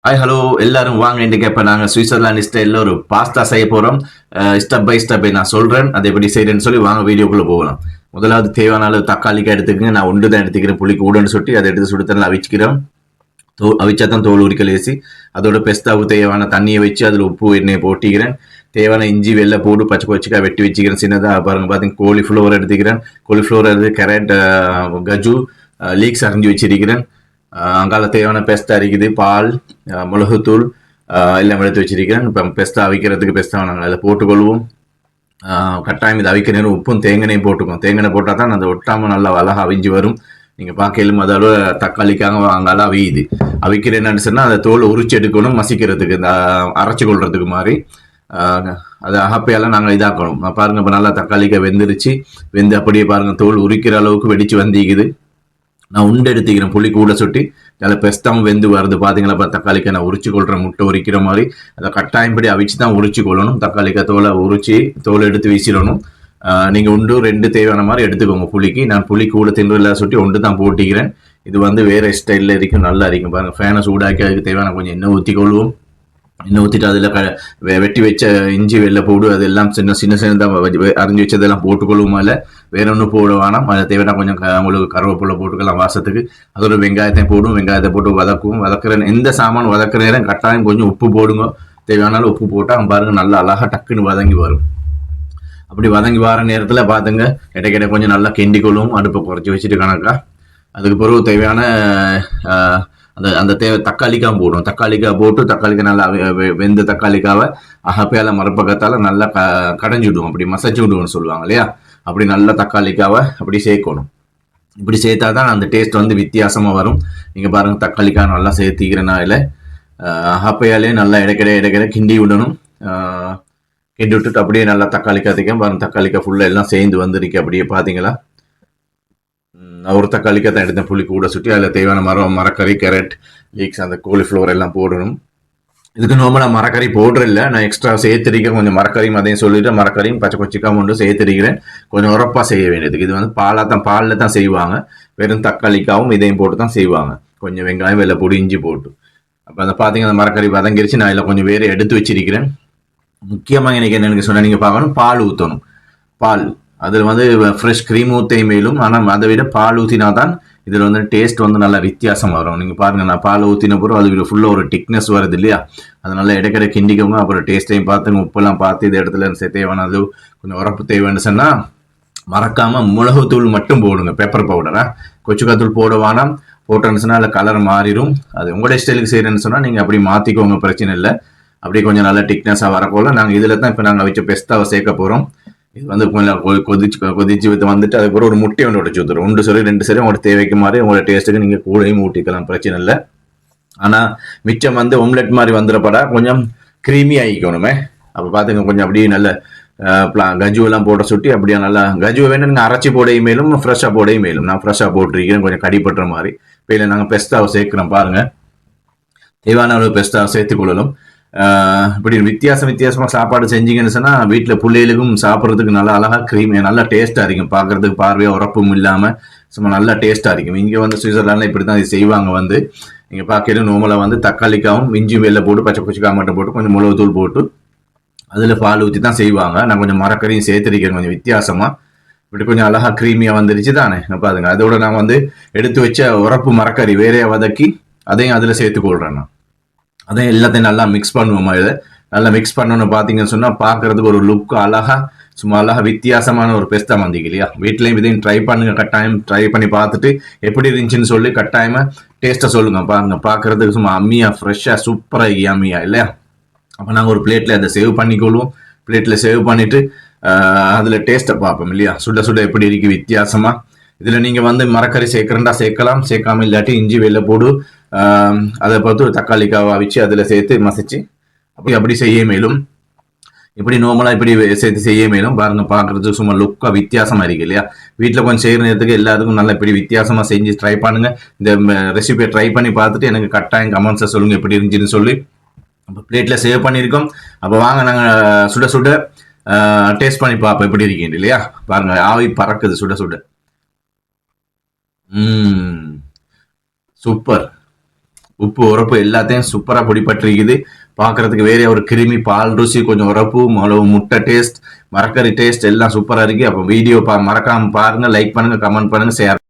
Hi hello எல்லாரும் வாங்க. இன்றைக்கு இப்போ நாங்கள் சுவிட்சர்லாந்து ஸ்டைலில் ஒரு பாஸ்தா செய்ய போகிறோம். ஸ்டெப் பை ஸ்டெப் நான் சொல்கிறேன், அதை எப்படி செய்கிறேன்னு சொல்லி வாங்க வீடியோக்குள்ளே போகலாம். முதலாவது தேவையான அளவு தக்காளிக்காய் எடுத்துக்கங்க. நான் ஒன்று தான் எடுத்துக்கிறேன், புளிக்கு ஊடன்னு சொல்லி அதை எடுத்து சுடுத்தல அவிச்சிக்கிறோம். அவிச்சா தான் தோல் உரிக்கல் ஏசி அதோட பெஸ்தாவுக்கு தேவையான தண்ணியை வச்சு அதில் உப்பு எண்ணெயை போட்டிக்கிறேன். தேவையான இஞ்சி வெள்ளை போடு பச்சை கொச்சிக்காய் வெட்டி வச்சுக்கிறேன். சின்னதாக பாருங்க பார்த்தீங்க, கோலிஃப்ளவர் எடுத்துக்கிறேன். கோலிஃப்ளவர் எடுத்து கேரட், கஜு, லீக்ஸ் அரைஞ்சி வச்சிருக்கிறேன். அங்கால தேவையான பெஸ்தா இருக்குது, பால், மிளகுத்தூள் எல்லாம் எடுத்து வச்சிருக்கிறேன். இப்போ பெஸ்தா அவிக்கிறதுக்கு பெஸ்தா நாங்கள் அதில் போட்டுக்கொள்வோம். கட்டாயம் இது அவிக்கிற நேரம் உப்பும் தேங்காயும் போட்டுக்கோம். தேங்காய் போட்டால் தான் அந்த ஒட்டாமல் நல்லா அழகாக அவிஞ்சு வரும். நீங்கள் பார்க்கலும் அதோட தக்காளிக்காக அங்கால அவியுது. அவிக்கிற என்னன்னு சொன்னால் அதை தோல் உரிச்சு எடுக்கணும், மசிக்கிறதுக்கு இந்த அரைச்சி கொள்றதுக்கு மாதிரி. அதை அகப்பையெல்லாம் நாங்கள் இதாக்கணும். பாருங்கள், இப்போ நல்லா தக்காளிக்காய் வெந்துருச்சு. வெந்து அப்படியே பாருங்கள் தோல் உரிக்கிற அளவுக்கு வெடிச்சு வந்திக்குது. நான் உண்டு எடுத்துக்கிறேன், புளி கூட சுட்டி அதில் பெஸ்தாவும் வெந்து வருது. பார்த்தீங்களா, இப்போ தக்காளிக்காய் நான் உரிச்சு கொள்கிறேன், முட்டை உரிக்கிற மாதிரி. அதை கட்டாயம்படி அவிச்சு தான் உரிச்சு கொள்ளணும். தக்காளிக்காய் தோலை உரிச்சு தோலை எடுத்து வீசிடணும். நீங்கள் உண்டு ரெண்டு தேவையான மாதிரி எடுத்துக்கோங்க. புளிக்கு நான் புளி கூட தின்றில் சுட்டி ஒன்று தான் போட்டிக்கிறேன். இது வந்து வேறு ஸ்டைலில் இருக்கும், நல்லா இருக்கும். பாருங்கள், ஃபேனை சூடாக்கி அதுக்கு தேவையான கொஞ்சம் எண்ணெய் ஊற்றிக்கொள்வோம். எண்ணெய் ஊற்றிட்டு அதில் வெட்டி வச்ச இஞ்சி வெள்ளை போடு அதெல்லாம் சின்னதாக அரைஞ்சி வச்சதெல்லாம் போட்டுக்கொள்ளுமா. இல்லை வேற ஒன்றும் போட வேணாம். அதை தேவையான கொஞ்சம் உங்களுக்கு கருவேப்பிலை போட்டுக்கலாம் வாசத்துக்கு. அதோட வெங்காயத்தை போடும், வெங்காயத்தை போட்டு வதக்குவோம். வதக்குற எந்த சாமான் வதக்குற நேரம் கட்டாயம் கொஞ்சம் உப்பு போடுங்க. தேவையானாலும் உப்பு போட்டால் பாருங்கள் நல்லா அழகாக டக்குன்னு வதங்கி வரும். அப்படி வதங்கி வர நேரத்தில் பார்த்துங்க, இடைக்கிட்ட கொஞ்சம் நல்லா கிண்டி கொள்ளும். அடுப்பை குறைச்சி வச்சுட்டு கணக்கா அதுக்கு பிறகு தேவையான அந்த அந்த தேவை தக்காளிக்காய் போடும். தக்காளிக்காய் போட்டு தக்காளிக்காய் நல்லா வெந்த தக்காளிக்காவை அகப்பையால மரப்பக்கத்தால் நல்லா கடைஞ்சி விடுவோம். அப்படி மசைச்சு விடுவோம்னு சொல்லுவாங்க இல்லையா. அப்படி நல்லா தக்காளிக்காவை அப்படி சேர்க்கணும். இப்படி சேர்த்தா தான் அந்த டேஸ்ட் வந்து வித்தியாசமாக வரும். நீங்கள் பாருங்கள், தக்காளிக்காய் நல்லா சேர்த்திக்கிறேன்னா இல்லை அகப்பையாலே நல்லா இடைக்கிட கிண்டி விடணும். கிண்டி விட்டுட்டு அப்படியே நல்லா தக்காளிக்காய் திக்க பாருங்கள், தக்காளிக்காய் ஃபுல்லாக எல்லாம் சேர்ந்து வந்துருக்கு. அப்படியே பார்த்தீங்களா, ஒரு தக்காளிக்காய் தான் எடுத்தேன், புளி கூட சுட்டி அதில் தேவையான மரக்கறி, கேரட், லீக்ஸ், அந்த கோலிஃப்ளவர் எல்லாம் போடணும். இதுக்கு நார்மலாக மரக்கறி போடுறதில்ல, நான் எக்ஸ்ட்ரா சேர்த்துருக்கேன். கொஞ்சம் மரக்கறியும் அதையும் சொல்லிட்டு மரக்கறியும் பச்சை கொச்சிக்காய் கொண்டு சேர்த்துருக்கிறேன். கொஞ்சம் உரப்பாக செய்ய வேண்டியதுக்கு. இது வந்து பாலில் தான் செய்வாங்க. வெறும் தக்காளிக்காவும் இதையும் போட்டு தான் செய்வாங்க. கொஞ்சம் வெங்காயம் வெள்ளை பொடி இஞ்சி போட்டு. அப்போ அந்த பார்த்தீங்கன்னா அந்த மரக்கறி வதங்கிருச்சு. நான் இதில் கொஞ்சம் வேறு எடுத்து வச்சிருக்கிறேன். முக்கியமாக எனக்கு என்னென்னு சொன்னால், நீங்கள் பார்க்கணும், பால் ஊற்றணும். பால் அதில் வந்து ஃப்ரெஷ் க்ரீம் ஊற்றை மேலும், ஆனால் அதை விட பால் ஊற்றினா தான் இதில் வந்து டேஸ்ட் வந்து நல்லா வித்தியாசம் வரும். நீங்கள் பாருங்கள், நான் பால் ஊற்றின பிறகு அது ஃபுல்லாக ஒரு திக்னஸ் வருது இல்லையா. அதனால இடைக்கிட கிண்டிக்கோங்க. அப்புறம் டேஸ்ட்டையும் பார்த்துங்க, உப்பெல்லாம் பார்த்து இந்த இடத்துல தேவையானது கொஞ்சம் உரப்பு தேவைன்னு சொன்னால் மறக்காமல் மிளகுத்தூள் மட்டும் போடுங்க. பெப்பர் பவுடரா கொச்சுக்காத்தூள் போட வேணாம். போட்டோன்னு சொன்னால் அதில் கலர் மாறிடும். அது உங்களுடைய ஸ்டைலுக்கு செய்கிறேன்னு சொன்னால் நீங்கள் அப்படி மாற்றிக்கோங்க, பிரச்சனை இல்லை. அப்படியே கொஞ்சம் நல்லா திக்னஸாக வரப்போல நாங்கள் இதில் தான் இப்போ நாங்கள் வச்ச பெஸ்தாவை சேர்க்க போகிறோம். இது வந்து கொஞ்சம் கொதிச்சு வந்துட்டு அதுக்கப்புறம் ஒரு முட்டை ஒன்று உடச்சு ஊற்றுறோம். 1 சரி 2 சரி உங்களோட தேவைக்கு மாதிரி உங்களோட டேஸ்ட்டுக்கு நீங்கள் கூடையும் ஊட்டிக்கலாம், பிரச்சனை இல்லை. ஆனால் மிச்சம் வந்து ஒம்லெட் மாதிரி வந்துடப்படா கொஞ்சம் க்ரீமி ஆகிக்கணுமே. அப்போ பார்த்துங்க, கொஞ்சம் அப்படியே நல்ல கஜுவெல்லாம் போட சுட்டி அப்படியே நல்லா கஜுவை வேணும். நீங்கள் அரைச்சி போடையும் மேலும் ஃப்ரெஷ்ஷாக போடையும் மேலும். நான் ஃப்ரெஷ்ஷாக போட்டிருக்கிறேன், கொஞ்சம் கடிப்பட்டுற மாதிரி. இப்போ இல்லை நாங்கள் பெஸ்தாவை சேர்க்குறோம். பாருங்கள், தேவையான அளவு பெஸ்தாவை சேர்த்துக்கொள்ளணும். இப்படி வித்தியாசமாக சாப்பாடு செஞ்சீங்கன்னு சொன்னால் வீட்டில் பிள்ளைகளுக்கும் சாப்பிட்றதுக்கு நல்லா அழகாக க்ரீம் நல்லா டேஸ்ட்டாக இருக்கும். பார்க்குறதுக்கு பார்வையாக உரப்பும் இல்லாமல் சும்மா நல்லா டேஸ்ட்டாக இருக்கும். இங்கே வந்து சுவிட்சர்லாண்டில் இப்படி தான் இது செய்வாங்க. வந்து நீங்கள் பார்க்கறது நார்மலாக வந்து தக்காளிக்காவும் இஞ்சி வெள்ளை போட்டு பச்சை கொச்சிக்காய் மட்டும் போட்டு கொஞ்சம் மிளகுத்தூள் போட்டு அதில் பால் ஊற்றி தான் செய்வாங்க. நான் கொஞ்சம் மரக்கறியும் சேர்த்துருக்கேன், கொஞ்சம் வித்தியாசமாக. இப்படி கொஞ்சம் அழகாக க்ரீமியாக வந்துருச்சு தானே. பாருங்க, அதோட நான் வந்து எடுத்து வச்ச உரப்பு மரக்கறி வேறையாக வதக்கி அதையும் அதில் சேர்த்துக்கொள்கிறேன். நான் அதையும் எல்லாத்தையும் நல்லா மிக்ஸ் பண்ணுவோமா. இதை நல்லா மிக்ஸ் பண்ணணும்னு பார்த்தீங்கன்னு சொன்னால் பார்க்குறதுக்கு ஒரு லுக் அழகாக சும்மா அழகாக வித்தியாசமான ஒரு பெஸ்தா வந்தீங்க இல்லையா. வீட்லேயும் இதையும் ட்ரை பண்ணுங்கள். கட்டாயம் ட்ரை பண்ணி பார்த்துட்டு எப்படி இருந்துச்சுன்னு சொல்லி கட்டாயமாக டேஸ்ட்டை சொல்லுங்கள். பாருங்கள், பார்க்குறதுக்கு சும்மா அம்மியாக ஃப்ரெஷ்ஷாக சூப்பராக அம்மியா இல்லையா. அப்போ நாங்கள் ஒரு பிளேட்டில் அதை சேவ் பண்ணிக்கொள்வோம். பிளேட்டில் சேவ் பண்ணிவிட்டு அதில் டேஸ்ட்டை பார்ப்போம் இல்லையா. சுட சுட எப்படி இருக்குது வித்தியாசமாக. இதில் நீங்கள் வந்து மரக்கறி சேர்க்குறேன்டா சேர்க்கலாம், சேர்க்காம இல்லாட்டி இஞ்சி வெள்ளை போடு அதை பார்த்து ஒரு தக்காளிக்காவை அவிச்சு அதில் சேர்த்து மசிச்சு அப்படி செய்ய மேலும். இப்படி நார்மலாக இப்படி சேர்த்து செய்ய மேலும். பாருங்கள், பார்க்குறதுக்கு சும்மா லுக்காக வித்தியாசமாக இருக்குது இல்லையா. வீட்டில் கொஞ்சம் செய்கிற நேரத்துக்கு எல்லாத்துக்கும் நல்லா இப்படி வித்தியாசமாக செஞ்சு ட்ரை பண்ணுங்கள். இந்த ரெசிபியை ட்ரை பண்ணி பார்த்துட்டு எனக்கு கட்டாயம் கமெண்ட்ஸை சொல்லுங்கள் எப்படி இருந்துச்சுன்னு சொல்லி. அப்போ பிளேட்டில் சேவ் பண்ணியிருக்கோம். அப்போ வாங்க நாங்கள் சுட சுட டேஸ்ட் பண்ணி பார்ப்போம் எப்படி இருக்கீங்க இல்லையா. பாருங்கள், ஆவி பறக்குது சுட சுட. சூப்பர். உப்பு உரப்பு எல்லாத்தையும் சூப்பரா பிடிபட்டிருக்குது. பாக்குறதுக்கு வேற ஒரு கிருமி பால் ருசி, கொஞ்சம் உரப்பு, முட்டை டேஸ்ட், மரக்கறி டேஸ்ட் எல்லாம் சூப்பரா இருக்கு. அப்ப வீடியோ மறக்காம பாருங்க, லைக் பண்ணுங்க, கமெண்ட் பண்ணுங்க, ஷேர்